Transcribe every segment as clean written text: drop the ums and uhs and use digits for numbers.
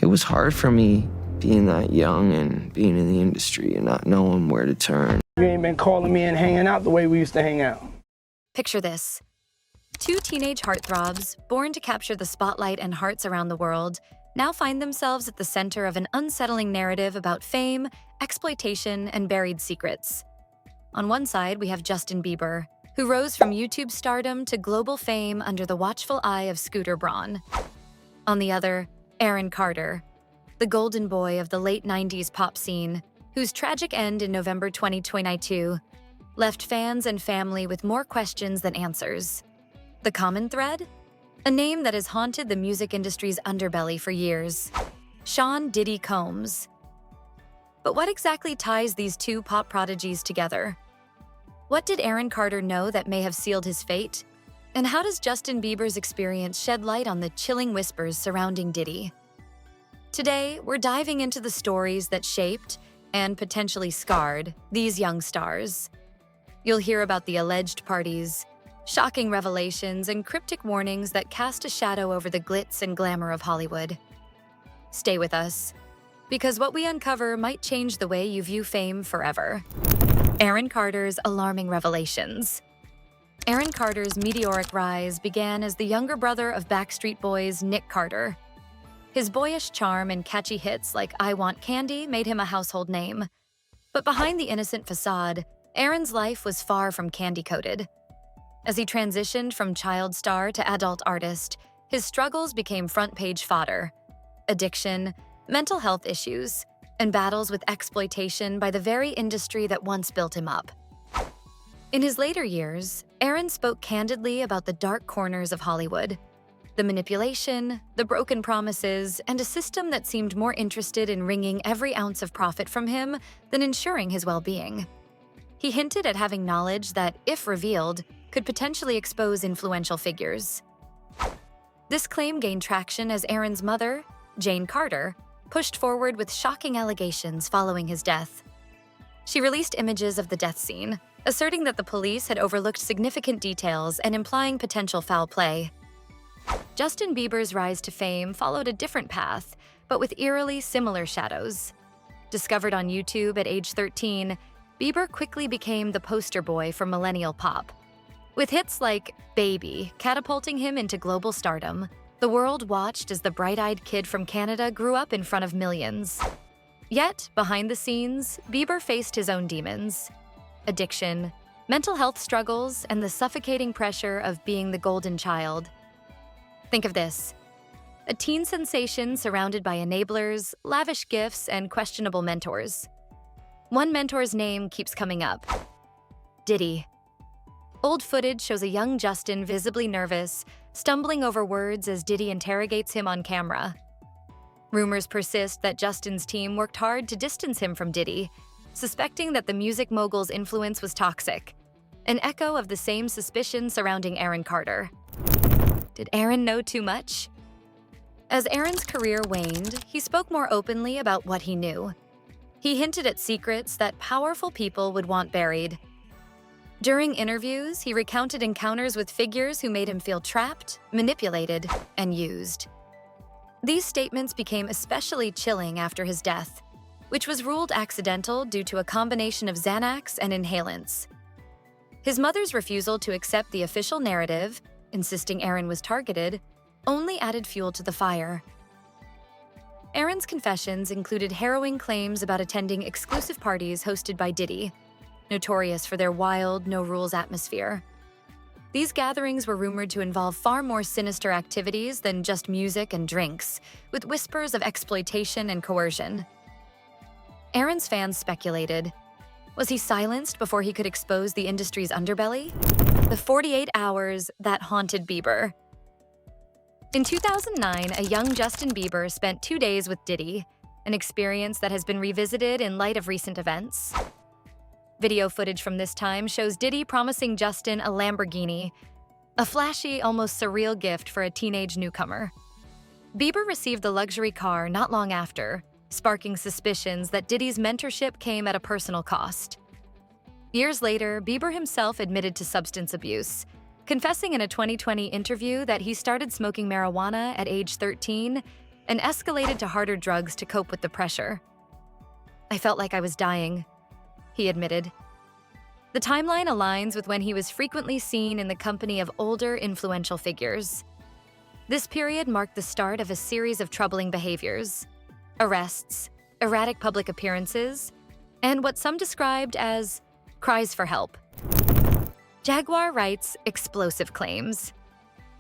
It was hard for me being that young and being in the industry and not knowing where to turn. You ain't been calling me and hanging out the way we used to hang out. Picture this. Two teenage heartthrobs, born to capture the spotlight and hearts around the world, now find themselves at the center of an unsettling narrative about fame, exploitation, and buried secrets. On one side, we have Justin Bieber, who rose from YouTube stardom to global fame under the watchful eye of Scooter Braun. On the other, Aaron Carter, the golden boy of the late 90s pop scene, whose tragic end in November 2022 left fans and family with more questions than answers. The common thread? A name that has haunted the music industry's underbelly for years: Sean Diddy Combs. But what exactly ties these two pop prodigies together? What did Aaron Carter know that may have sealed his fate? And how does Justin Bieber's experience shed light on the chilling whispers surrounding Diddy? Today, we're diving into the stories that shaped, and potentially scarred, these young stars. You'll hear about the alleged parties, shocking revelations, and cryptic warnings that cast a shadow over the glitz and glamour of Hollywood. Stay with us, because what we uncover might change the way you view fame forever. Aaron Carter's alarming revelations. Aaron Carter's meteoric rise began as the younger brother of Backstreet Boys' Nick Carter. His boyish charm and catchy hits like I Want Candy made him a household name. But behind the innocent facade, Aaron's life was far from candy-coated. As he transitioned from child star to adult artist, his struggles became front-page fodder. Addiction, mental health issues, and battles with exploitation by the very industry that once built him up. In his later years, Aaron spoke candidly about the dark corners of Hollywood, the manipulation, the broken promises, and a system that seemed more interested in wringing every ounce of profit from him than ensuring his well-being. He hinted at having knowledge that, if revealed, could potentially expose influential figures. This claim gained traction as Aaron's mother, Jane Carter, pushed forward with shocking allegations following his death. She released images of the death scene, asserting that the police had overlooked significant details and implying potential foul play. Justin Bieber's rise to fame followed a different path, but with eerily similar shadows. Discovered on YouTube at age 13, Bieber quickly became the poster boy for millennial pop. With hits like Baby catapulting him into global stardom, the world watched as the bright-eyed kid from Canada grew up in front of millions. Yet, behind the scenes, Bieber faced his own demons: addiction, mental health struggles, and the suffocating pressure of being the golden child. Think of this: a teen sensation surrounded by enablers, lavish gifts, and questionable mentors. One mentor's name keeps coming up: Diddy. Old footage shows a young Justin visibly nervous, stumbling over words as Diddy interrogates him on camera. Rumors persist that Justin's team worked hard to distance him from Diddy, suspecting that the music mogul's influence was toxic, an echo of the same suspicion surrounding Aaron Carter. Did Aaron know too much? As Aaron's career waned, he spoke more openly about what he knew. He hinted at secrets that powerful people would want buried. During interviews, he recounted encounters with figures who made him feel trapped, manipulated, and used. These statements became especially chilling after his death, which was ruled accidental due to a combination of Xanax and inhalants. His mother's refusal to accept the official narrative, insisting Aaron was targeted, only added fuel to the fire. Aaron's confessions included harrowing claims about attending exclusive parties hosted by Diddy, notorious for their wild, no-rules atmosphere. These gatherings were rumored to involve far more sinister activities than just music and drinks, with whispers of exploitation and coercion. Aaron's fans speculated, was he silenced before he could expose the industry's underbelly? The 48 hours that haunted Bieber. In 2009, a young Justin Bieber spent 2 days with Diddy, an experience that has been revisited in light of recent events. Video footage from this time shows Diddy promising Justin a Lamborghini, a flashy, almost surreal gift for a teenage newcomer. Bieber received the luxury car not long after, sparking suspicions that Diddy's mentorship came at a personal cost. Years later, Bieber himself admitted to substance abuse, confessing in a 2020 interview that he started smoking marijuana at age 13 and escalated to harder drugs to cope with the pressure. "I felt like I was dying," he admitted. The timeline aligns with when he was frequently seen in the company of older, influential figures. This period marked the start of a series of troubling behaviors: arrests, erratic public appearances, and what some described as cries for help. Jaguar Wright's explosive claims.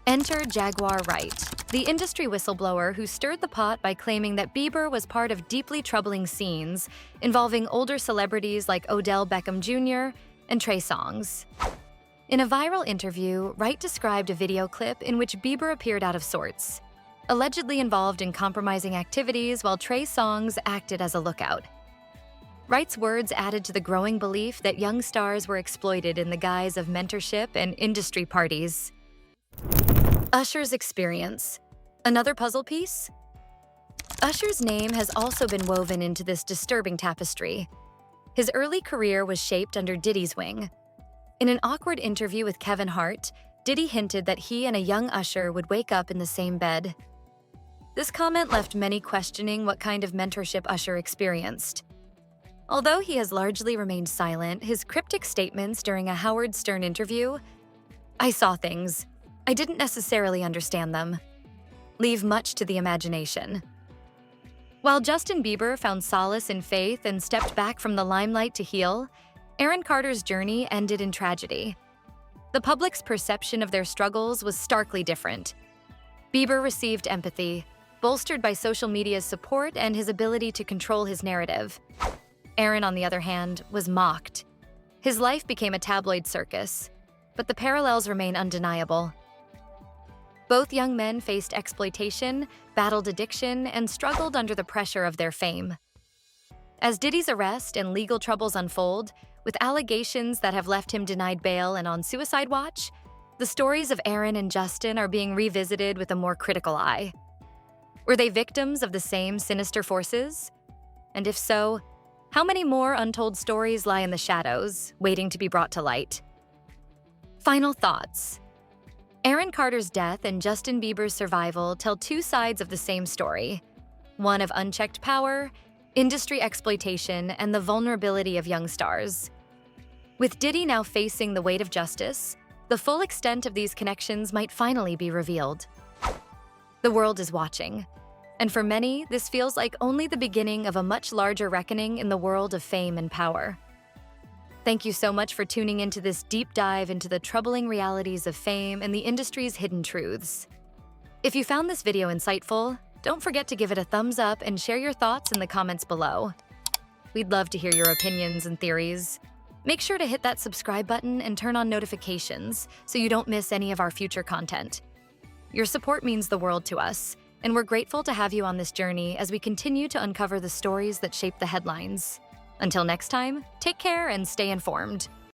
Enter Jaguar Wright, the industry whistleblower who stirred the pot by claiming that Bieber was part of deeply troubling scenes involving older celebrities like Odell Beckham Jr. and Trey Songz. In a viral interview, Wright described a video clip in which Bieber appeared out of sorts, allegedly involved in compromising activities while Trey Songz acted as a lookout. Wright's words added to the growing belief that young stars were exploited in the guise of mentorship and industry parties. Usher's experience. Another puzzle piece? Usher's name has also been woven into this disturbing tapestry. His early career was shaped under Diddy's wing. In an awkward interview with Kevin Hart, Diddy hinted that he and a young Usher would wake up in the same bed. This comment left many questioning what kind of mentorship Usher experienced. Although he has largely remained silent, his cryptic statements during a Howard Stern interview, "I saw things. I didn't necessarily understand them," leave much to the imagination. While Justin Bieber found solace in faith and stepped back from the limelight to heal, Aaron Carter's journey ended in tragedy. The public's perception of their struggles was starkly different. Bieber received empathy, bolstered by social media's support and his ability to control his narrative. Aaron, on the other hand, was mocked. His life became a tabloid circus, but the parallels remain undeniable. Both young men faced exploitation, battled addiction, and struggled under the pressure of their fame. As Diddy's arrest and legal troubles unfold, with allegations that have left him denied bail and on suicide watch, the stories of Aaron and Justin are being revisited with a more critical eye. Were they victims of the same sinister forces? And if so, how many more untold stories lie in the shadows, waiting to be brought to light? Final thoughts. Aaron Carter's death and Justin Bieber's survival tell two sides of the same story: one of unchecked power, industry exploitation, and the vulnerability of young stars. With Diddy now facing the weight of justice, the full extent of these connections might finally be revealed. The world is watching, and for many, this feels like only the beginning of a much larger reckoning in the world of fame and power. Thank you so much for tuning into this deep dive into the troubling realities of fame and the industry's hidden truths. If you found this video insightful, don't forget to give it a thumbs up and share your thoughts in the comments below. We'd love to hear your opinions and theories. Make sure to hit that subscribe button and turn on notifications so you don't miss any of our future content. Your support means the world to us, and we're grateful to have you on this journey as we continue to uncover the stories that shape the headlines. Until next time, take care and stay informed.